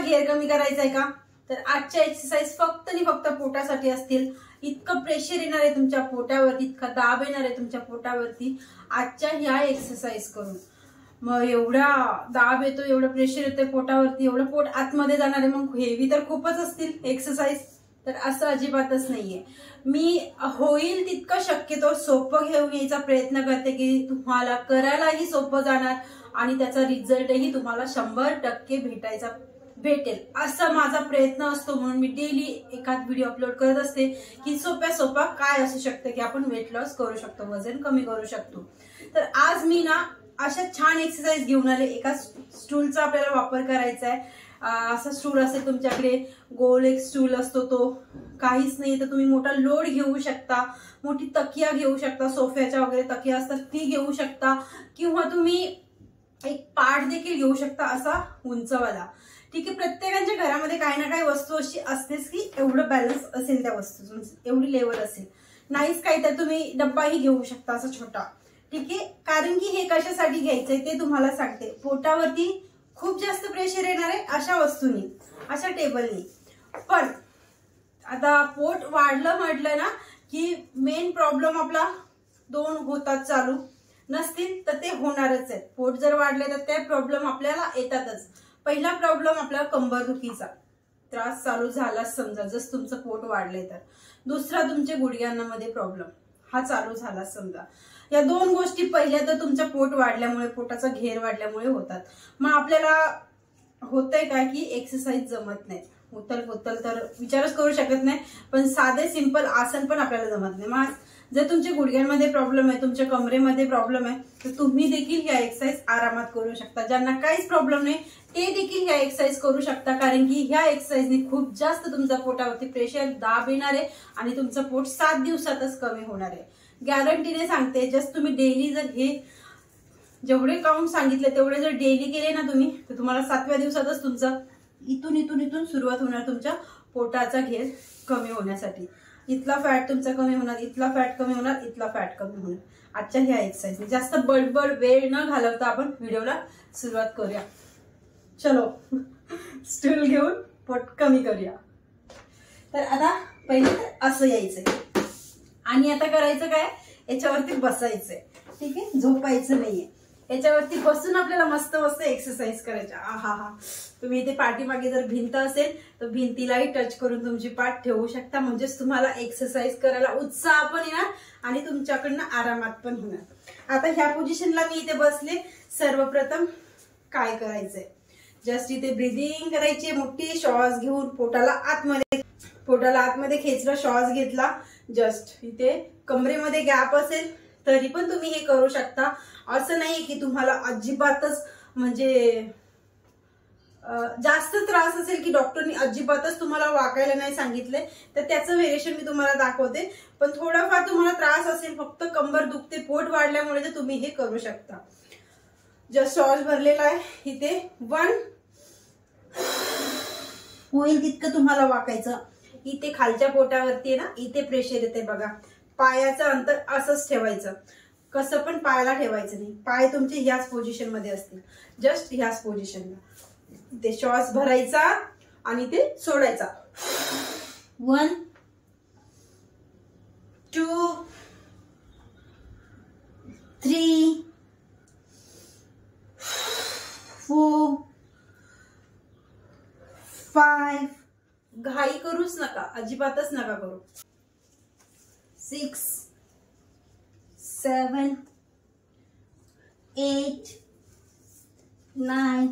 घेर कमी करायचा आहे का, तर आजच्या एक्सरसाइज फक्त आणि फक्त पोटासाठी असतील. इतकं प्रेशर येणार आहे तुमच्या पोटावरती, इतका दाब येणार आहे तुमच्या पोटावरती आजच्या ह्या एक्सरसाइज करून. मग एवढा दाब येतो, एवढं प्रेशर येतं पोटावरती, एवढं पोट आतमध्ये जाणार आहे, मग हेवी तर खूपच असतील एक्सरसाइज. तर असं अजिबातच नाहीये. मी होईल तितकं शक्यतो सोपं घेऊन यायचा प्रयत्न करते की तुम्हाला करायलाही सोपं जाणार आणि त्याचा रिझल्टही तुम्हाला 100% भेटेल असा माझा प्रयत्न असतो. म्हणून मी डेली एखाद व्हिडिओ अपलोड करत असते की सोप्या काय असू शकतं की आपण वेट लॉस करू शकतो, वजन कमी करू शकतो. तर आज मी ना अशा छान एक्सरसाइज घेऊन आले. एका स्टूलचा आपल्याला वापर करायचा आहे. असा स्टूल असेल तुमच्याकडे, गोल एक स्टूल असतो, तो काहीच नाही तर तुम्ही मोठा लोड घेऊ शकता, मोठी तकिया घेऊ शकता, सोफ्याच्या वगैरे तकिया असतात ती घेऊ शकता, किंवा तुम्ही एक पाठ देखील घेऊ शकता असा उंचवाला. ठीक आहे, प्रत्येकाच्या घरामध्ये काही ना काही वस्तू अशी असतेच की एवढं बॅलन्स असेल त्या वस्तू, एवढी लेवल असेल. नाहीच काही तर तुम्ही डब्बाही घेऊ शकता असा छोटा. ठीक आहे, कारण की हे कशासाठी घ्यायचंय ते तुम्हाला सांगते. पोटावरती खूप जास्त प्रेशर येणार आहे अशा वस्तूंनी, अशा टेबलनी. पण आता पोट वाढलं म्हटलं ना की मेन प्रॉब्लेम आपला 2 होतात चालू, नसतील तर ते होणारच आहेत. पोट जर वाढले तर ते प्रॉब्लेम आपल्याला येतातच. पहिला प्रॉब्लेम आपला कंबरदुखीचा त्रास चालू झाला समजा, जस तुमचं पोट वाढले तर. दुसरा तुमच्या गुडघ्यांमध्ये प्रॉब्लेम हा चालू झाला समजा. या 2 गोष्टी पहिल्या तर तुमचं पोट वाढल्यामुळे, पोटाचा घेर वाढल्यामुळे होतात. मग आपल्याला होतंय काय की एक्सरसाइज जमत नाही. होतल तर विचारच करू शकत नाही, पण साधे सिंपल आसन पण आपल्याला जमत नाही. मग जर तुमच्या गुडघ्यांमध्ये प्रॉब्लेम आहे, तुमच्या कमरेमध्ये प्रॉब्लेम आहे, तर तुम्ही देखील ह्या एक्सरसाइज आरामात करू शकता. ज्यांना काहीच प्रॉब्लेम नाही ते देखील ह्या एक्सरसाइज करू शकता, कारण की ह्या एक्सरसाइजने खूप जास्त तुमच्या पोटावरती प्रेशर, दाब येणार आहे आणि तुमचं पोट 7 दिवसातच कमी होणार आहे. गॅरंटीने सांगते. जस्ट तुम्ही डेली जर हे जेवढे काउंट सांगितले तेवढे जर डेली केले ना तुम्ही, तर तुम्हाला 7व्या दिवसातच तुमचा इथून सुरुवात होणार तुमच्या पोटाचा घेर कमी होण्यासाठी. इथला फॅट तुमचा कमी होणार, इथला फॅट कमी होणार, इथला फॅट कमी होणार आजच्या ह्या एक्सरसाइज. जास्त बडबड वेळ न घालवता आपण व्हिडिओला सुरुवात करूया. चलो, स्टूल घेऊन पोट कमी करूया. तर आता पहिले तर असं यायचंय आणि आता करायचं काय, याच्यावरती बसायचंय. ठीक आहे, झोपायचं नाहीये. याच्यावरती बसून आपल्याला मस्त एक्सरसाइज करायच्या. आहा, तुम्ही इथे पाठीमागे जर भिंत असेल तर भिंतीलाही टच करून तुमची पाठ ठेवू शकता. म्हणजेच तुम्हाला एक्सरसाइज करायला उत्साह पण येणार आणि तुमच्याकडनं आरामात पण होणार. आता ह्या पोझिशनला मी इथे बसले. सर्वप्रथम काय करायचंय, जस्ट इथे ब्रिदिंग करायची, मोठी श्वास घेऊन पोटाला आतमध्ये खेचला, श्वास घेतला. जस्ट इथे कमरेमध्ये गॅप असेल तरी पण तुम्ही हे करू शकता. असं नाही की तुम्हाला अजिबातच म्हणजे जास्त त्रास असेल की डॉक्टरनी अजिबातच तुम्हाला वाकायला नाही सांगितले, तर त्याचं व्हेरिएशन मी तुम्हाला दाखवते. पण थोडाफार तुम्हाला त्रास असेल, फक्त कंबर दुखते पोट वाढल्यामुळे, तर तुम्ही हे करू शकता. जस्ट श्वास भरलेला आहे इथे. 1 होईल तितकं तुम्हाला वाकायचं. इथे खालच्या पोटावरती आहे ना, इथे प्रेशर येते बघा. पायाचं अंतर असंच ठेवायचं, कसं पण पायाला ठेवायचं नाही. पाय तुमचे ह्याच पोझिशन मध्ये असतील, जस्ट ह्याच पोझिशनला. ते श्वास भरायचा आणि ते सोडायचा. 1 2 3 4 5. घाई करूच नका, अजिबातच नका करू. 6 7 8 9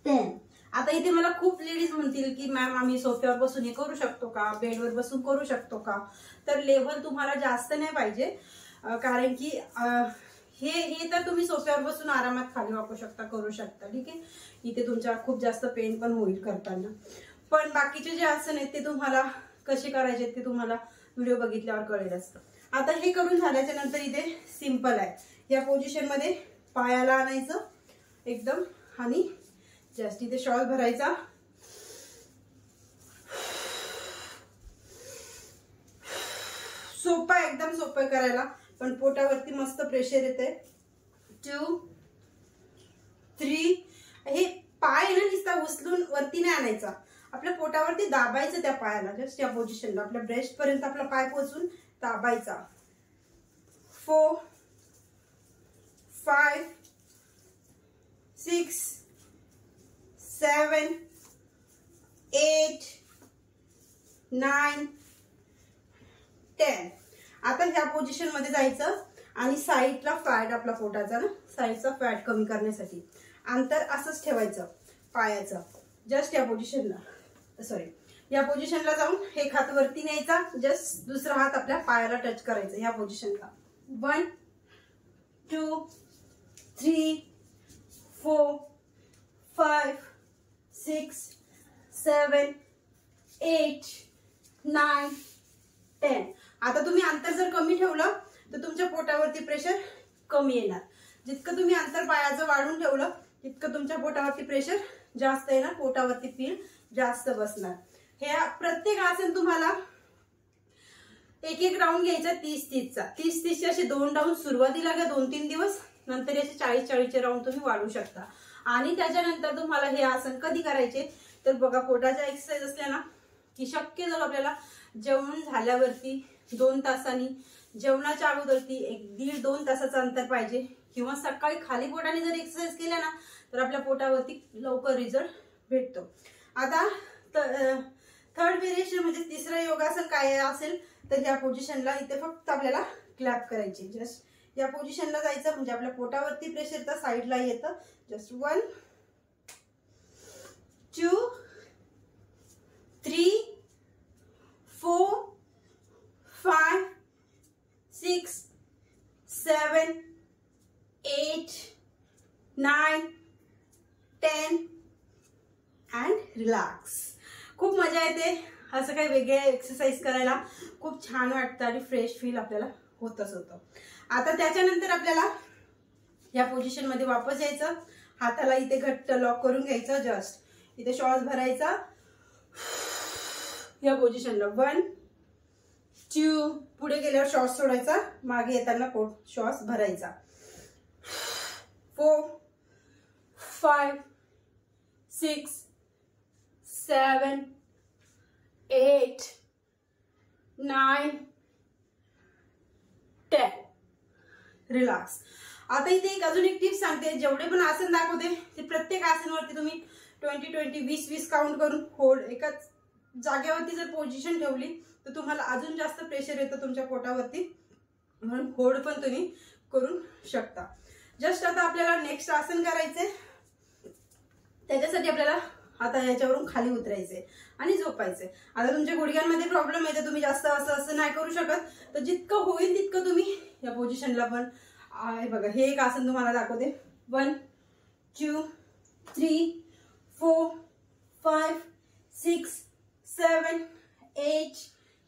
10. आता इथे मला खूप लेडीज म्हणतील की मॅम आम्ही सोफ्यावर बसून हे करू शकतो का, बेडवर बसून करू शकतो का. तर लेव्हल तुम्हाला जास्त नाही पाहिजे, कारण की हे तर तुम्ही सोफ्यावर बसून आरामात खाली वाकू शकता, करू शकता. ठीक आहे, इथे तुमच्या खूप जास्त पेन पण होईल करताना. पण बाकीचे जे आसन आहेत ते तुम्हाला कसे करायचे ते तुम्हाला व्हिडिओ बघितल्यावर कळेलच. आता हे करून झाल्याच्या नंतर इथे सिंपल आहे, या पोझिशन मध्ये पायाला आणायचं एकदम आणि जस्ट इथे श्वास भरायचा. सोपा, एकदम सोपं करायला, पण पोटावरती मस्त प्रेशर येते. 2 3. हे पाय ना उचलून वरती नाही आणायचा, आपल्या पोटावरती दाबायचं त्या पायाला, जस्ट या पोझिशनला आपल्या ब्रेस्ट पर्यंत आपला पाय पोहोचून दाबायचा. 4 5 6 7 8 9 10. आता ह्या पोझिशन मध्ये जायचं आणि साईडला फॅट आपला पोटाचा ना, साईडचा फॅट कमी करण्यासाठी अंतर असंच ठेवायचं पायाचं, जस्ट या पोझिशनला, सॉरी या पोझिशनला जाऊन एक हात वरती न्यायचा, जस्ट दुसरा हात आपल्या पायाला टच करायचा ह्या पोझिशनला. 1 2 3 4 5 6 7 8 9 10. आता तुम्ही अंतर जर कमी ठेवलं तर तुमच्या पोटावरती प्रेशर कमी येणार. जितकं तुम्ही अंतर पायाचं वाढून ठेवलं तितकं तुमच्या पोटावरती प्रेशर जास्त येणार, पोटावरती फील जास्त बसणार. हे प्रत्येक आसन तुम्हाला एक एक राऊंड घ्यायचा 30-30चा. 30-30चे असे 2 राऊंड सुरुवातीला घ्या 2-3 दिवस, नंतर याचे 40-40चे राऊंड तुम्ही वाढवू शकता. आणि त्याच्यानंतर तुम्हाला हे आसन कधी करायचे तर बघा, पोटाच्या एक्सरसाइज असल्या ना की शक्य जर आपल्याला जेवण झाल्यावरती 2 तासांनी, जेवणाच्या अगोदरती 1-1.5-2 तासाचं अंतर पाहिजे, किंवा सकाळी खाली पोटाने जर एक्सरसाइज केल्या ना तर आपल्या पोटावरती लवकर रिझल्ट भेटतो. आता थर्ड व्हेरिएशन म्हणजे तिसरं योगासन काय असेल तर या पोझिशनला इथे फक्त आपल्याला क्लॅप करायची, जस्ट या पोझिशनला जायचं म्हणजे आपल्या पोटावरती प्रेशर तर साईडला येतं. Just 1 2 3 4 5 6 7 8 9 10 and relax. खूप मजा येते असं काही वेगळे एक्सरसाइज करायला, खूप छान वाटतं आणि फ्रेश फील आपल्याला होतच होतं. आता त्याच्यानंतर आपल्याला या पोझिशन मध्ये वापस यायचं, हाताला इथे घट्ट लॉक करून घ्यायचं, जस्ट इथे श्वास भरायचा या पोझिशनला. 1 2 पुढे गेल्यावर श्वास सोडायचा, मागे येताना श्वास भरायचा. 4 5 6 7 8 9 10. रिलॅक्स. आता इथे एक अजून एक टिप्स सांगते, जेवढे पण आसन दाखवते ते प्रत्येक आसनवरती तुम्ही 20-20 काउंट करून होल्ड, एकाच जागेवरती जर पोझिशन ठेवली तर तुम्हाला अजून जास्त प्रेशर येतं तुमच्या पोटावरती, म्हणून होल्ड पण तुम्ही करू शकता. जस्ट आता आपल्याला नेक्स्ट आसन करायचंय, त्याच्यासाठी आपल्याला आता याच्यावरून खाली उतरायचे आणि झोपायचे. आता तुमच्या गुडघ्यांमध्ये प्रॉब्लेम येते, तुम्ही जास्त असं नाही करू शकत, तर जितकं होईल तितकं तुम्ही या पोझिशनला पण आहे बघा. हे एक आसन तुम्हाला दाखवते. 1 2 3 4 5 6 7 8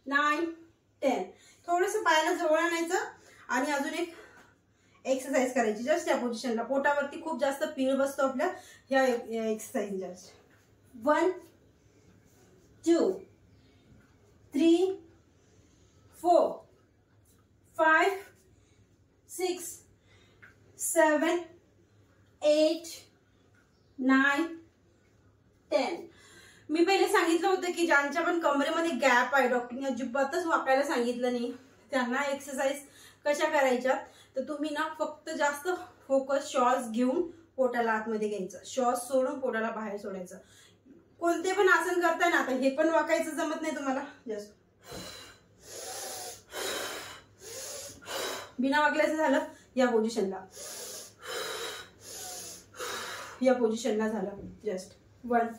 9 10. थोडंसं पायाला जवळ आणायचं आणि अजून एक एक्सरसाइज करायची, जस्ट या पोझिशनला. पोटावरती खूप जास्त पीळ बसतो आपल्या ह्या एक्सरसाइज. जस्ट 1 2 3 4 5 6 7 8 9 10. मी पहिले सांगितलं होतं की ज्यांच्या पण कमरेमध्ये गॅप आहे, डॉक्टरने अजिबातच वाकायला सांगितलं नाही, त्यांना एक्सरसाइज कशा करायच्या तर तुम्ही ना फक्त जास्त फोकस श्वास घेऊन पोटाला आतमध्ये घ्यायचं, श्वास सोडून पोटाला बाहेर सोडायचं. कोणते पण आसन करताय ना, आता हे पण वाकायचं जमत नाही तुम्हाला, जस्ट बिना वाकल्याचं झालं या पोझिशनला, या पोझिशनला झालं. जस्ट 1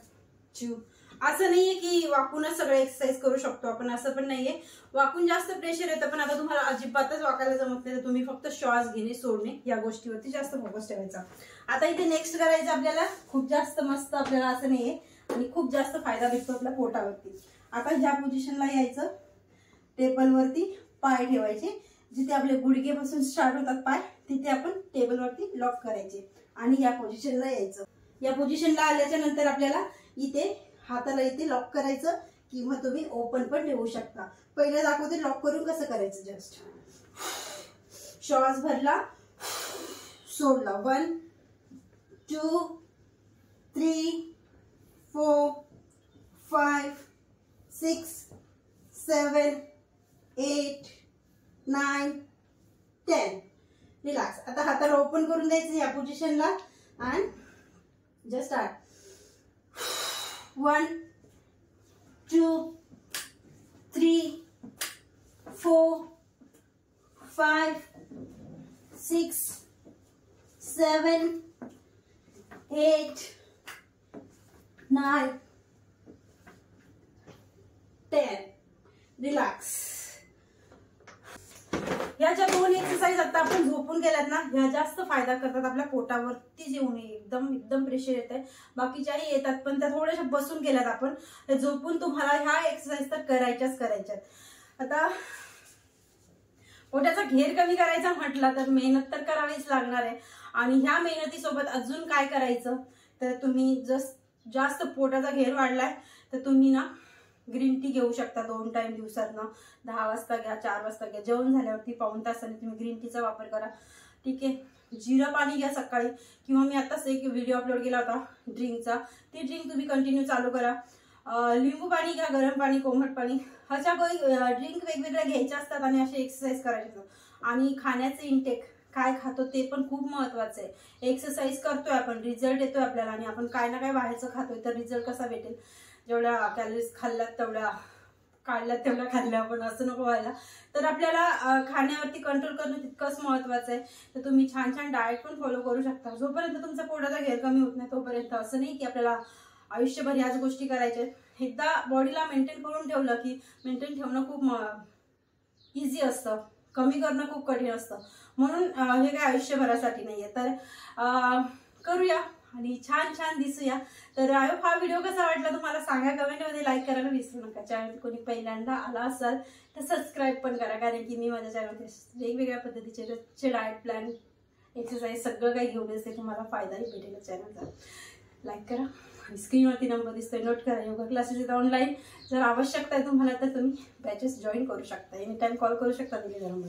2. असं नाहीये की वाकूनच सगळे एक्सरसाइज करू शकतो आपण, असं पण नाहीये. वाकून जास्त प्रेशर येतं, पण आता तुम्हाला अजिबातच वाकायला जमत नाही तर तुम्ही फक्त श्वास घेणे सोडणे या गोष्टीवरती जास्त फोकस ठेवायचा. आता इथे नेक्स्ट करायचं आपल्याला, खूप जास्त मस्त आपल्याला असं नाहीये आणि खूप जास्त फायदा भेटतो आपल्या पोटावरती. आता ज्या पोझिशनला यायचं, टेबलवरती पाय ठेवायचे, जिथे आपले गुडघेपासून स्टार्ट होतात पाय तिथे आपण टेबलवरती लॉक करायचे आणि या पोझिशनला यायचं. या पोझिशनला आल्याच्या नंतर आपल्याला इथे हाताला इथे लॉक करायचं, किंवा तुम्ही ओपन पण ठेवू शकता. पहिले दाखवते लॉक करून कसं करायचं. जस्ट श्वास भरला, सोडला. 1 2 3 7 8 9 10. रिलॅक्स. आता हाताला ओपन करून द्यायचं या पोझिशनला अँड जस्ट स्टार्ट. 1 2 3 4 5 6 7 8 9 10. रिलॅक्स. ह्या ज्या 2 एक्सरसाइज आता आपण झोपून केल्यात ना, ह्या जास्त फायदा करतात आपल्या पोटावरती येऊन. एकदम प्रेशर येत आहे. बाकीच्याही येतात पण त्या थोड्याशा बसून केल्यात आपण. झोपून तुम्हाला ह्या एक्सरसाइज तर करायच्यात. आता पोटाचा घेर कमी करायचा म्हटला तर मेहनत तर करावीच लागणार आहे. आणि ह्या मेहनतीसोबत अजून काय करायचं तर तुम्ही जास्त पोटाचा घेर वाढलाय तर तुम्ही ना ग्रीन टी घेऊ शकता 2 टाइम दिवसातनं. 10 वाजता घ्या, 4 वाजता घ्या. जेवण झाल्यावरती पाऊण तासाने तुम्ही ग्रीन टीचा वापर करा. ठीक आहे. जिरं पाणी घ्या सकाळी, किंवा मी आताच एक व्हिडिओ अपलोड केला होता ड्रिंकचा, ते ड्रिंक तुम्ही कंटिन्यू चालू करा. लिंबू पाणी घ्या, गरम पाणी, कोमट पाणी. अशा ड्रिंक वेगवेगळ्या घ्यायच्या असतात आणि असे एक्सरसाइज करायचे असतात. आणि खाण्याचे इंटेक काय खातो ते पण खूप महत्वाचं आहे. एक्सरसाइज करतोय आपण, रिझल्ट येतोय आपल्याला, आणि आपण काय ना काय बाहेरचं खातोय तर रिझल्ट कसा भेटेल. जेवढ्या कॅलरीज खाल्ल्यात तेवढ्या काढल्यात तेवढ्या खाल्ल्या, पण असं नको व्हायला. तर आपल्याला खाण्यावरती कंट्रोल करणं तितकंच महत्वाचं आहे. तर तुम्ही छान डाएट पण फॉलो करू शकता. जोपर्यंत तुमचा पोटाचा घेर कमी होत नाही तोपर्यंत. असं नाही की आपल्याला आयुष्यभर याच गोष्टी करायच्या. एकदा बॉडीला मेंटेन करून ठेवलं की मेंटेन ठेवणं खूप इझी असतं, कमी करणं खूप कठीण असतं. म्हणून हे काय आयुष्यभरासाठी नाहीये. तर करूया आणि छान दिसूया. तर आय होप हा व्हिडिओ कसा वाटला तुम्हाला सांगा. कमेंटमध्ये लाईक करायला विसरू नका. चॅनल कोणी पहिल्यांदा आला असाल तर सबस्क्राईब पण करा, कारण की मी माझ्या चॅनलमध्ये वेगवेगळ्या पद्धतीचे डाएट प्लॅन, एक्सरसाइज सगळं काही घेऊन येते. तुम्हाला फायदाही भेटेल चॅनलचा. लाईक करा आणि स्क्रीनवरती नंबर दिसतोय नोट करा. योगा क्लासेस आहेत ऑनलाईन. जर आवश्यकता आहे तुम्हाला तर तुम्ही बॅचेस जॉईन करू शकता. एनी टाइम कॉल करू शकता दिलेल्या नंबर.